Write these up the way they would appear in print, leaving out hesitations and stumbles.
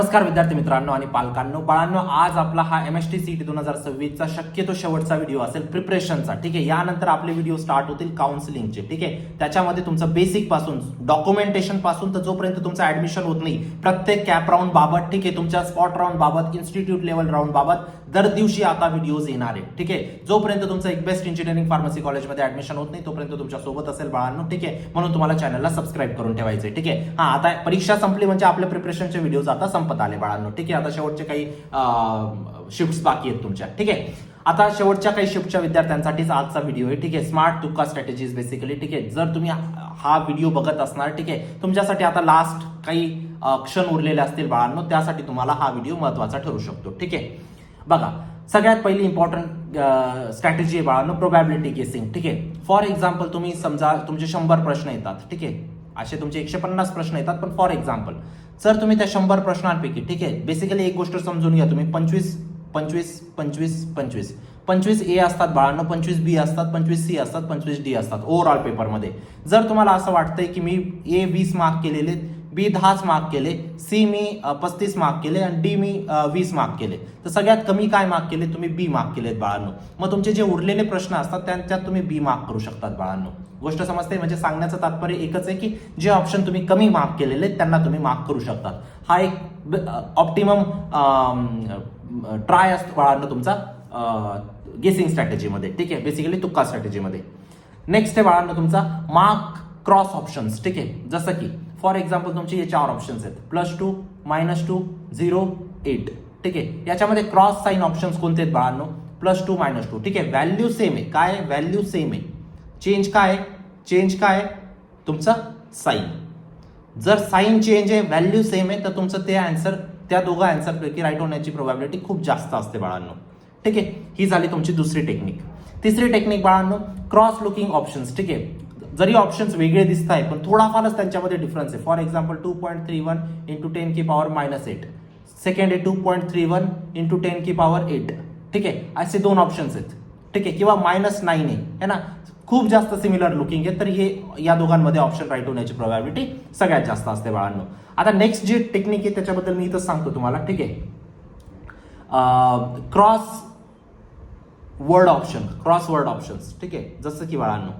नमस्कार विद्यार्थी मित्रांनो आणि पालकांनो, बाळांनो, आज आपला हा MST CET 2026 चा शक्यतो शेवटचा व्हिडिओ असेल प्रिपरेशनचा. ठीक आहे, यानंतर आपले व्हिडिओ स्टार्ट होतील काउन्सिलिंगचे. ठीक आहे, त्याच्यामध्ये तुमचं बेसिक पासून डॉक्युमेंटेशन पासून तर जोपर्यंत तुमचं ऍडमिशन होत नाही, प्रत्येक कॅप राऊंड बाबत, ठीक आहे, तुमच्या स्पॉट राऊंड बाबत, इन्स्टिट्यूट लेवल राऊंड बाबत दर दिवशी आता व्हिडिओज येणार आहे. ठीक आहे, जोपर्यंत तुमचं एक बेस्ट इंजिनिअरिंग फार्मसी कॉलेजमध्ये ऍडमिशन होत नाही तोपर्यंत तुमच्या सोबत असेल बाळांनो. ठीक आहे, म्हणून तुम्हाला चॅनलला सबस्क्राईब करून ठेवायचे. ठीक आहे, हा आता परीक्षा संपली म्हणजे आपल्या प्रिपरेशनचे व्हिडिओज आता संपत आले बाळांनो. ठीक आहे, आता शेवटचे काही शिफ्ट्स बाकी आहेत तुमच्या. ठीक आहे, आता शेवटच्या काही शिफ्टच्या विद्यार्थ्यांसाठीच आजचा व्हिडिओ आहे. ठीक आहे, स्मार्ट तुक्का स्ट्रॅटेजीज बेसिकली. ठीक आहे, जर तुम्ही हा व्हिडिओ बघत असणार, ठीक आहे, तुमच्यासाठी आता लास्ट काही क्षण उरलेले असतील बाळांनो, त्यासाठी तुम्हाला हा व्हिडिओ महत्वाचा ठरू शकतो. ठीक आहे, बघा, सगळ्यात पहिली इम्पॉर्टंट स्ट्रॅटेजी आहे बाळांनो, प्रोबॅबिलिटी गेसिंग. ठीक आहे, फॉर एक्झाम्पल तुम्ही समजा तुमचे 100 प्रश्न येतात. ठीक आहे, असे तुमचे 150 प्रश्न येतात, पण फॉर एक्झाम्पल जर तुम्ही त्या 100 प्रश्नांपैकी, ठीक आहे, बेसिकली एक गोष्ट समजून घ्या तुम्ही, 25 ए असतात बाळांनो, 25 बी असतात, 25 सी असतात, 25 डी असतात ओव्हरऑल पेपरमध्ये. जर तुम्हाला असं वाटतंय की मी ए 20 मार्क केलेले, बी 10 मार्क केले, सी मी 35 मार्क केले आणि डी मी 20 मार्क केले, तर सगळ्यात कमी काय मार्क केले तुम्ही? बी मार्क केलेत बाळांनो. मग तुमचे जे उरलेले प्रश्न असतात त्यात तुम्ही बी मार्क करू शकतात बाळांनो. गोष्ट समजते? म्हणजे सांगण्याचं तात्पर्य एकच आहे की जे ऑप्शन तुम्ही कमी मार्क केलेले त्यांना तुम्ही मार्क करू शकतात. हा एक ऑप्टिमम ट्राय असतो बाळांनो तुमचा गेसिंग स्ट्रॅटेजीमध्ये. ठीक आहे, बेसिकली तुक्का स्ट्रॅटेजीमध्ये. नेक्स्ट आहे बाळांनो तुमचा मार्क क्रॉस ऑप्शन्स. ठीक आहे, जसं की फॉर एक्झाम्पल तुमचे हे 4 ऑप्शन्स आहेत, +2, -2, 0, 8. ठीक आहे, याच्यामध्ये क्रॉस साइन ऑप्शन्स कोणते आहेत बाळांनो? +2, -2. ठीक आहे, व्हॅल्यू सेम आहे. काय? व्हॅल्यू सेम आहे. चेंज काय? चेंज काय? तुमचा साइन. जर साइन चेंज आहे, व्हॅल्यू सेम आहे, तर तुमचं ते आन्सर, त्या दोघं आन्सर पैकी राईट होण्याची प्रोबॅबिलिटी खूप जास्त असते बाळांनो. ठीक आहे, ही झाली तुमची दुसरी टेक्निक. तिसरी टेक्निक बाळांनो, क्रॉस लुकिंग ऑप्शन्स. ठीक आहे, जरी ऑप्शन्स वेगळे दिसत आहे पण थोडाफारच त्यांच्यामध्ये डिफरन्स आहे. For example 2.31 × 10⁻⁸. सेकंड आहे 2.31 × 10⁸. ठीक आहे, असे 2 ऑप्शन्स आहेत. ठीक आहे, किंवा -9 आहे ना, खूप जास्त सिमिलर लुकिंग आहे, तर हे या दोघांमध्ये ऑप्शन राईट होण्याची प्रोबॅबिलिटी सगळ्यात जास्त असते बाळांनो. आता नेक्स्ट जी टेक्निक आहे त्याच्याबद्दल मी इथं सांगतो तुम्हाला. ठीक आहे, क्रॉस वर्ड ऑप्शन्स. ठीक आहे, जसं की बाळांनो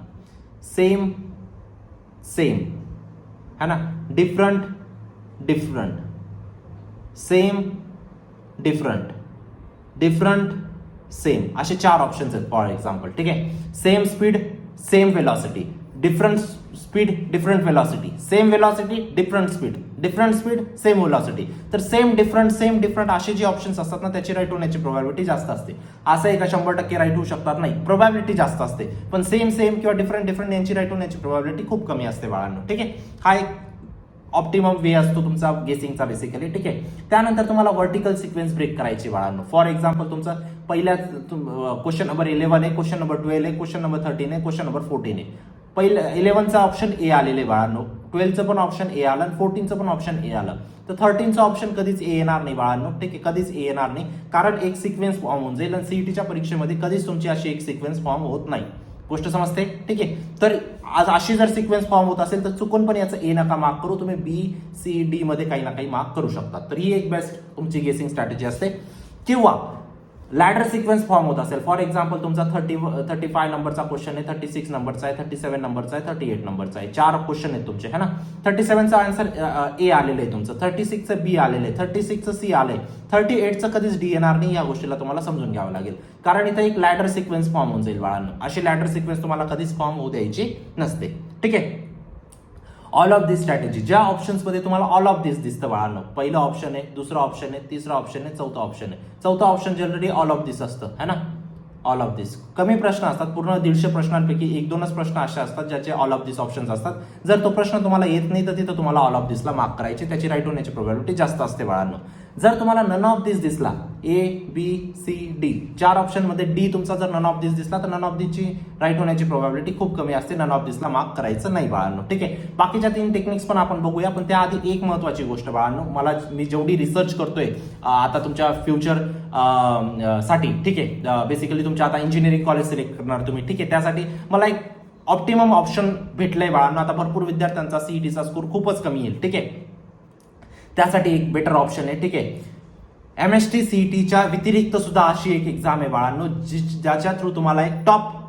सेम है ना, डिफरंट सेम डिफरंट सेम, असे 4 ऑप्शन्स आहेत फॉर एक्झाम्पल. ठीक आहे, same speed same velocity, different speed different velocity, same velocity different speed same velocity. तर सेम डिफरंट असे जे ऑप्शन्स असतात ना, त्याची राईट होण्याची प्रोबॅबिलिटी जास्त असते. असं आहे का 100% राईट होऊ शकतात? नाही, प्रोबॅबिलिटी जास्त असते, पण सेम किंवा डिफरंट यांची राईट होण्याची प्रोबॅबिलिटी खूप कमी असते बाळांनो. ठीक आहे, हा एक ऑप्टिमम वे असतो तुमचा गेसिंगचा बेसिकली. ठीक आहे, त्यानंतर तुम्हाला व्हर्टिकल सिक्वेन्स ब्रेक करायची बाळांनो. फॉर एक्झाम्पल तुमचा पहिल्या क्वेश्चन नंबर 11 आहे, क्वेश्चन नंबर 12 आहे, क्वेश्चन नंबर 13 आहे, क्वेश्चन नंबर 14 आहे. पहिलं 11चा ऑप्शन ए आलेले बाळांनो, 12चं पण ऑप्शन ए आलं आणि 14चं पण ऑप्शन ए आलं, तर 13चं ऑप्शन कधीच ए येणार नाही बाळांनो. ठीक आहे, कधीच ए येणार नाही, कारण एक सिक्वेन्स फॉर्म होऊन जाईल आणि सीईटीच्या परीक्षेमध्ये कधीच तुमची अशी एक सिक्वेन्स फॉर्म होत नाही. गोष्ट समजते? ठीक आहे, तर आज अशी जर सिक्वेन्स फॉर्म होत असेल तर चुकून पण याचं ए नका मार्क करू, तुम्ही बी सी डी मध्ये काही ना काही मार्क करू शकता. तर ही एक बेस्ट तुमची गेसिंग स्ट्रॅटेजी असते. किंवा लॅडर सिक्वेन्स फॉर्म होत असेल, फॉर एक्झाम्पल तुमचा 35 नंबरचा क्वेश्चन आहे, 36 नंबरचा आहे, 37 नंबरचा आहे, 38 नंबरचा आहे, 4 क्वेश्चन आहेत तुमचे, है ना. 37चा आन्सर ए आलेलं आहे तुमचं, 36चं बी आलेलं आहे, 36चं सी आलंय, 38चं कधीच डी येणार नाही. या गोष्टीला तुम्हाला समजून घ्यावं लागेल, कारण इथं एक लॅडर सिक्वेन्स फॉर्म होऊन जाईल बाळांनो. अशी लॅडर सिक्वेन्स तुम्हाला कधीच फॉर्म होऊ द्यायची नसते. ठीक आहे, ऑल ऑफ दिस स्ट्रॅटेजी, ज्या ऑप्शन्समध्ये तुम्हाला ऑल ऑफ दिस दिसतं बाळांनो, पहिलं ऑप्शन आहे, दुसरं ऑप्शन आहे, तिसरं ऑप्शन आहे, चौथं ऑप्शन आहे. चौथं ऑप्शन जनरली ऑल ऑफ दिस असतं, है ना. ऑल ऑफ दिस कमी प्रश्न असतात, पूर्ण 150 प्रश्नांपैकी 1-2च प्रश्न असे असतात ज्याचे ऑल ऑफ दिस ऑप्शन्स असतात. जर तो प्रश्न तुम्हाला येत नाही तर तिथं तुम्हाला ऑल ऑफ दिसला मार्क करायचे, त्याची राईट होण्याची प्रोबॅबिलिटी जास्त असते बाळांनो. जर तुम्हाला नन ऑफ दिस दिसला, A B C D 4 option मध्ये डी तुमचा जर नन ऑफ दिस दिसला तर नन ऑफ दिसची राईट होण्याची प्रोबॅबिलिटी खूप कमी असते. नन ऑफ दिसला मार्क करायचं नाही बाळांनो. ठीक आहे, बाकीच्या 3 टेक्निक्स पण आपण बघूया, पण त्याआधी एक महत्वाची गोष्ट बाळांनो, मी जेवढी रिसर्च करतोय आता तुमच्या फ्युचर साठी, ठीक आहे, बेसिकली तुमच्या आता इंजिनिअरिंग कॉलेज सिलेक्ट करणार तुम्ही, ठीक आहे, त्यासाठी मला एक ऑप्टिमम ऑप्शन भेटलंय बाळांनो. आता भरपूर विद्यार्थ्यांचा सीईटीचा स्कोर खूपच कमी येईल. ठीक आहे, त्यासाठी एक बेटर ऑप्शन आहे. ठीक आहे, MST CETच्या व्यतिरिक्त सुद्धा अशी एक एक्झाम आहे बाळांनो, ज्याच्या थ्रू तुम्हाला एक टॉप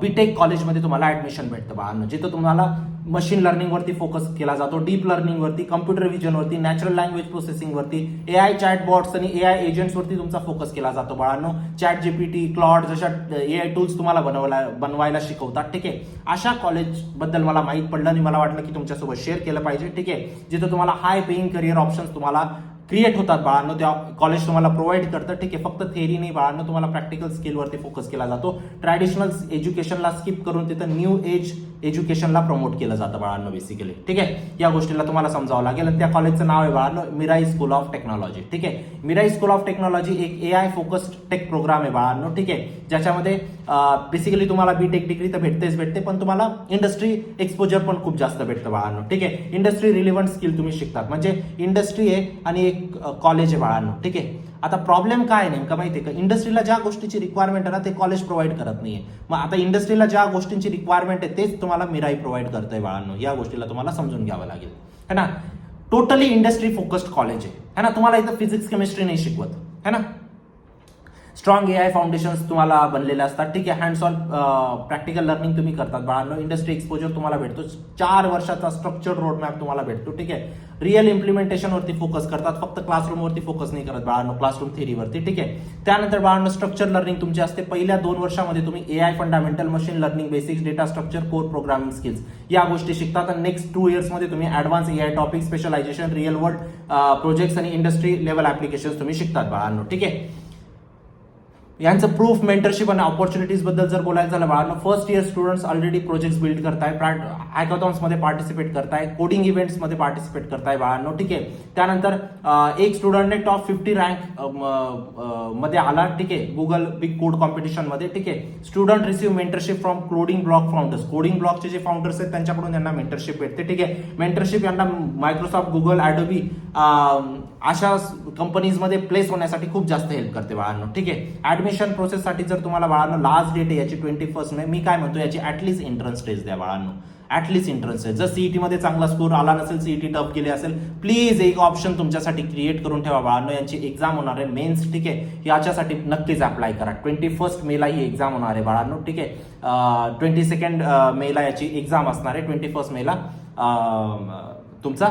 बीटेक कॉलेजमध्ये तुम्हाला ऍडमिशन भेटतं बाळांनो, जिथं तुम्हाला मशीन लर्निंगवरती फोकस केला जातो, डीप लर्निंगवरती, कम्प्युटर व्हिजनवरती, नॅचरल लँग्वेज प्रोसेसिंगवरती, AI चॅटबॉट्स आणि AI एजंट्सवरती तुमचा फोकस केला जातो बाळांनो. ChatGPT, क्लॉड जशा AI टूल्स तुम्हाला बनवायला शिकवतात. ठीक आहे, अशा कॉलेजबद्दल मला माहीत पडलं आणि मला वाटलं की तुमच्यासोबत शेअर केलं पाहिजे. ठीक आहे, जिथं तुम्हाला हाय पेईंग करिअर ऑप्शन्स तुम्हाला क्रिएट होतात बाळांनो, त्या कॉलेज तुम्हाला प्रोव्हाइड करतं. ठीक आहे, फक्त थेअरी नाही बाळांनो, तुम्हाला प्रॅक्टिकल स्किलवरती फोकस केला जातो. ट्रॅडिशनल एज्युकेशनला स्किप करून तिथं न्यू एज एज्युकेशनला प्रमोट केलं जातं बाळांनो बेसिकली. ठीक आहे, या गोष्टीला तुम्हाला समजावं लागेल. आणि त्या कॉलेजचं नाव आहे बाळांनो मिराई स्कूल ऑफ टेक्नॉलॉजी. ठीक आहे, मिराई स्कूल ऑफ टेक्नॉलॉजी एक AI फोकस्ड टेक प्रोग्राम आहे बाळांनो. ठीक आहे, ज्याच्यामध्ये बेसिकली तुम्हाला बीटेक डिग्री तर भेटते, पण तुम्हाला इंडस्ट्री एक्सपोजर पण खूप जास्त भेटतं बाळांनो. ठीक आहे, इंडस्ट्री रिलेव्हंट स्किल तुम्ही शिकतात, म्हणजे इंडस्ट्री आहे आणि एक कॉलेज आहे बाळांनो. ठीक आहे, आता प्रॉब्लेम काय नेमका माहिती आहे का, इंडस्ट्रीला ज्या गोष्टीची रिक्वायरमेंट आहे ना ते कॉलेज प्रोव्हाइड करत नाहीये. मग आता इंडस्ट्रीला ज्या गोष्टींची रिक्वायरमेंट आहे तेच तुम्हाला मिराई प्रोव्हाइड करतंय बाळांनो. या गोष्टीला तुम्हाला समजून घ्यावं लागेल, है ना. टोटली इंडस्ट्री फोकस्ड कॉलेज आहे ना. तुम्हाला इथं फिजिक्स केमिस्ट्री नाही शिकवत, है ना. स्ट्रॉंग AI फाउंडेशन्स तुम्हाला बनलेले असतात. ठीक आहे, हँड्स ऑन प्रॅक्टिकल लर्निंग तुम्ही करतात बाळांनो. इंडस्ट्री एक्सपोजर तुम्हाला भेटतो. 4 वर्षाचा स्ट्रक्चर्ड रोड मॅप तुम्हाला भेटतो. ठीक आहे, रिअल इम्प्लिमेंटेशनवरती फोकस करतात, फक्त क्लासरूमवरती फोकस नाही करत बाळांनो, क्लासरूम थेअरीवरती. ठीक आहे, त्यानंतर बाळांनो स्ट्रक्चर लर्निंग तुमची असते. पहिल्या 2 वर्षामध्ये तुम्ही AI fundamental, machine learning basics, data structure, core programming skills या गोष्टी शिकतात. आणि नेक्स्ट 2 इयर्समध्ये तुम्ही advance AI topic, specialization, real world projects आणि इंडस्ट्री लेवल ऍप्लिकेशन्स तुम्ही शिकतात बाळांनो. ठीक आहे, यांचं प्रूफ, मेंटरशिप आणि ऑपॉर्च्युनिटीज बद्दल जर बोलायचं झालं बाळांनो, first year students already projects build करताय, हॅकॅथॉन्समध्ये पार्टिसिपेट करताय, कोडिंग इव्हेंट्समध्ये पार्टिसिपेट करताय बाळांनो. ठीक आहे, त्यानंतर एक स्टुडंटने टॉप 50 रँक मध्ये आला. ठीक आहे, गुगल बिग कोड कॉम्पिटिशनमध्ये. ठीक आहे, student receive mentorship from coding block founders. Coding ब्लॉकचे जे फाउंडर्स आहेत त्यांच्याकडून त्यांना मेंटरशिप भेटते. ठीक आहे, मेंटरशिप यांना मायक्रोसॉफ्ट, गुगल, ॲडोबी अशा कंपनीजमध्ये प्लेस होण्यासाठी खूप जास्त हेल्प करते बाळांनो. ठीक आहे, ऍडमिशन प्रोसेससाठी जर तुम्हाला बाळांनो लास्ट डेट आहे याची 21 मे, मी काय म्हणतो याची ऍटलीस्ट एंट्रन्स टेस्ट द्या बाळांनो, ऍटलीस्ट एंट्रन्स टेस्ट. जर CET मध्ये चांगला स्कोर आला नसेल, CET टफ गेले असेल, प्लीज एक ऑप्शन तुमच्यासाठी क्रिएट करून ठेवा बाळांनो. यांची एक्झाम होणार आहे मेन्स. ठीक आहे, याच्यासाठी नक्कीच अप्लाय करा. 21 मेला ही एक्झाम होणार आहे बाळांनो. ठीक आहे, 22 मेला याची एक्झाम असणार आहे. 21 मेला तुमचा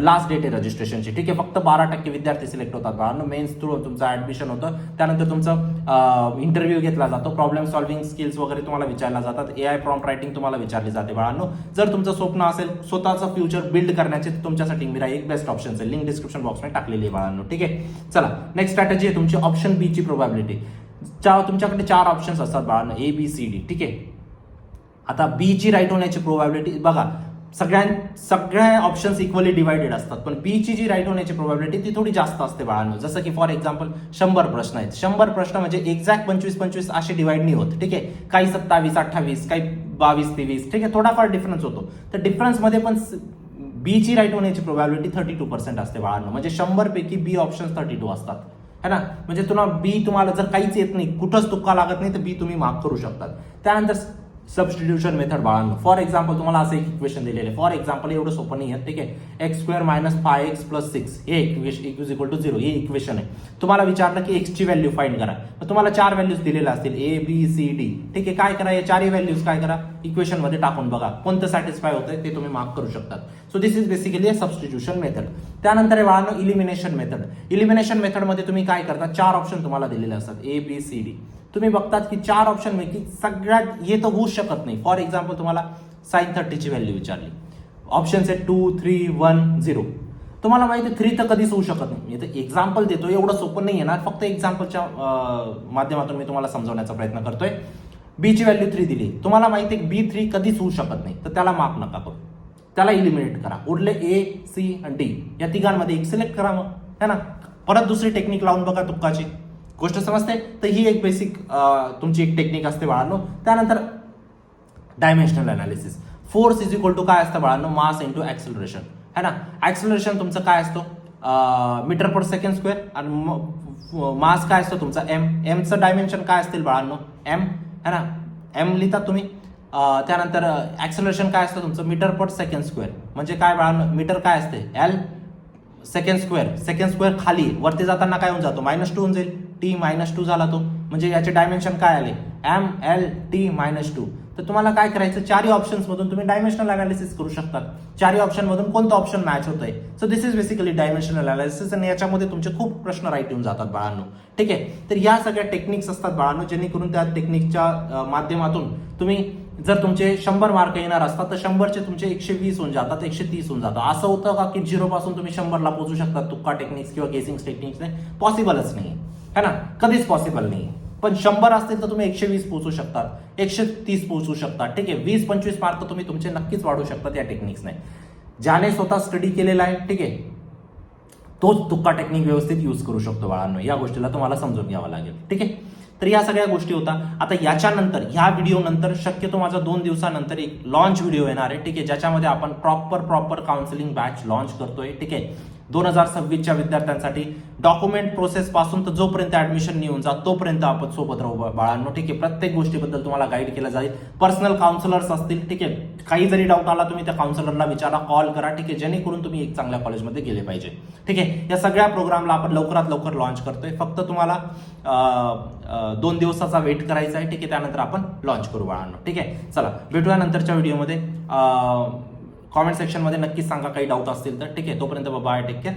लास्ट डेट आहे रजिस्ट्रेशनची. ठीक आहे, फक्त 12% विद्यार्थी सिलेक्ट होतात बाळांनो. मेन्स थ्रू तुमचं ऍडमिशन होतं, त्यानंतर तुमचं इंटरव्ह्यू घेतला जातो, प्रॉब्लेम सॉल्व्हिंग स्किल्स वगैरे तुम्हाला विचारला जातात, AI प्रॉम्प्ट रायटिंग तुम्हाला विचारली जाते बाळांनो. जर तुमचं स्वप्न असेल स्वतःचं फ्युचर बिल्ड करण्याचे, तुमच्यासाठी मिराई एक बेस्ट ऑप्शन आहे. लिंक डिस्क्रिप्शन बॉक्समध्ये टाकलेली आहे बाळांनो. ठीक आहे, चला नेक्स्ट स्ट्रॅटेजी आहे तुमची ऑप्शन बी ची प्रोबॅबिलिटी. तुमच्याकडे 4 ऑप्शन्स असतात बाळांनो, ABCD. ठीक आहे, आता बी ची राईट होण्याची प्रोबॅबिलिटी बघा, सगळ्या ऑप्शन्स इक्वली डिवायडेड असतात, पण बी ची जी राईट होण्याची प्रोबॅबिलिटी ती थोडी जास्त असते बाळांनो. जसं की फॉर एक्झाम्पल 100 प्रश्न आहेत, 100 प्रश्न म्हणजे एक्झॅक्ट 25-25 असे डिवाइड नाही होत. ठीक आहे, काही 27-28, काही 22-23. ठीक आहे, थोडाफार डिफरन्स होतो. तर डिफरन्समध्ये पण बी ची राईट होण्याची प्रोबॅबिलिटी 32% असते बाळांनो. म्हणजे 100 पैकी बी ऑप्शन 32 असतात, है ना. म्हणजे तुम्हाला जर काहीच येत नाही, कुठंच तुक्का लागत नाही, तर बी तुम्ही मार्क करू शकतात. त्यानंतर सबस्टिट्यूशन मेथड बाळांनो. फॉर एक्झाम्पल तुम्हाला असं एक इक्वेशन दिलेलं आहे. फॉर एक्झाम्पल एवढं सोपं नाही आहे. ठीक आहे, x² - 5x + 6 हे इक्वल टू 0 हे इक्वेशन आहे. तुम्हाला विचारलं की x ची व्हॅल्यू फाइंड करा, तर तुम्हाला 4 व्हॅल्यूज दिलेल्या असतील ABCD. ठीक आहे, काय करा, या 4 व्हॅल्यूज काय करा, इक्वेशन मध्ये टाकून बघा कोणतं सॅटिस्फाय होतंय ते तुम्ही मार्क करू शकतात. So this is basically a substitution method. त्यानंतर आहे बाळांनो इलिमिनेशन मेथड. इलिमिनेशन मेथडमध्ये तुम्ही काय करता, 4 ऑप्शन तुम्हाला दिलेले असतात ABCD. तुम्ही बघतात की 4 ऑप्शन पैकी सगळ्यात हे तर होऊच शकत नाही. फॉर एक्झाम्पल तुम्हाला sin 30 ची व्हॅल्यू विचारली, ऑप्शन्स आहेत 2, 3, 1, 0. तुम्हाला माहिती आहे 3 तर कधीच होऊ शकत नाही. मी एक्झाम्पल देतो, एवढं सोपं नाही येणार, फक्त एक्झाम्पलच्या माध्यमातून मी तुम्हाला समजवण्याचा प्रयत्न करतोय. बी ची व्हॅल्यू 3 दिली, तुम्हाला माहिती आहे B3 कधीच होऊ शकत नाही, तर त्याला मार्क नका करू, त्याला इलिमिनेट करा. उरले A, C आणि D या तिघांमध्ये एक सिलेक्ट करा मग, है ना. परत दुसरी टेक्निक लावून बघा तुक्काची. गोष्ट समजते. तर ही एक बेसिक तुमची एक टेक्निक असते बाळांनो. त्यानंतर dimensional analysis. Force is equal to काय असतं बाळांनो, मास इंटू ऍक्सिलरेशन, है ना. ऍक्सिलरेशन तुमचं काय असतो, मीटर/सेकंड स्क्वेअर, आणि मास काय असतो तुमचा m चं डायमेन्शन काय असतील बाळांनो, m, है ना. m लिहितात तुम्ही. त्यानंतर ऍक्सिलरेशन काय असतं तुमचं, मीटर/सेकंड स्क्वेअर, म्हणजे काय बाळांनो, मीटर काय असते L, सेकंड स्क्वेअर खाली वरती जाताना काय होऊन जातो -2 होऊन जाईल, t -2 झाला तो, म्हणजे याचे डायमेन्शन काय आले MLT -2. तर तुम्हाला काय करायचं, चारही ऑप्शन्स मधून तुम्ही डायमेन्शनल अनालिसिस करू शकतात. चारही ऑप्शन मधून कोणतं ऑप्शन मॅच होतंय. So this is basically dimensional analysis आणि याच्यामध्ये तुमचे खूप प्रश्न राईट येऊन जातात बाळांनो. ठीक आहे, तर या सगळ्या टेक्निक्स असतात बाळांनो, जेणेकरून त्या टेक्निकच्या माध्यमातून तुम्ही जर तुमचे 100 मार्क येणार असतात तर 100चे तुमचे 120 होऊन जातात, 130 होऊन जातात. असं होतं का की 0 पासून तुम्ही 100ला पोहोचू शकता तुक्का टेक्निक्स किंवा गेसिंग टेक्निक्सने? पॉसिबलच नाही है ना, कधीच पॉसिबल नाही. पण 100 असतील तर तुम्ही 120 पोहोचू शकतात, 130 पोहोचू शकतात. ठीक आहे, 20-25 मार्क तुम्ही तुमचे नक्कीच वाढू शकतात या टेक्निक्सने. ज्याने स्वतः स्टडी केलेला आहे, ठीक आहे, तोच तुक्का टेक्निक व्यवस्थित यूज करू शकतो बाळांनो. या गोष्टीला तुम्हाला समजून घ्यावं लागेल. ठीक आहे, तर या सगळ्या गोष्टी होता. आता याच्यानंतर ह्या व्हिडिओ नंतर शक्यतो माझा 2 दिवसानंतर एक लॉन्च व्हिडिओ येणार आहे. ठीक आहे, ज्याच्यामध्ये आपण प्रॉपर काउन्सिलिंग बॅच लॉन्च करतोय. ठीक आहे, 2026च्या विद्यार्थ्यांसाठी डॉक्युमेंट प्रोसेस पासून तर जोपर्यंत ऍडमिशन येऊन जात तोपर्यंत आपण सोबत राहू बाळांनो. ठीक आहे, प्रत्येक गोष्टीबद्दल तुम्हाला गाईड केलं जाईल. पर्सनल काउन्सिलर्स असतील. ठीक आहे, काही जरी डाऊट आला तुम्ही त्या काउन्सिलरला विचारा, कॉल करा. ठीक आहे, जेणेकरून तुम्ही एक चांगल्या कॉलेजमध्ये गेले पाहिजे. ठीक आहे, या सगळ्या प्रोग्रामला आपण लवकरात लवकर लॉन्च करतोय. फक्त तुम्हाला 2 दिवसाचा वेट करायचा आहे. ठीक आहे, त्यानंतर आपण लॉन्च करू बाळांनो. ठीक आहे, चला भेटूया नंतरच्या व्हिडिओमध्ये. कॉमेंट सेक्शनमध्ये नक्कीच सांगा काही डाऊट असतील तर. ठीक आहे, तोपर्यंत बाय, टेक केअर.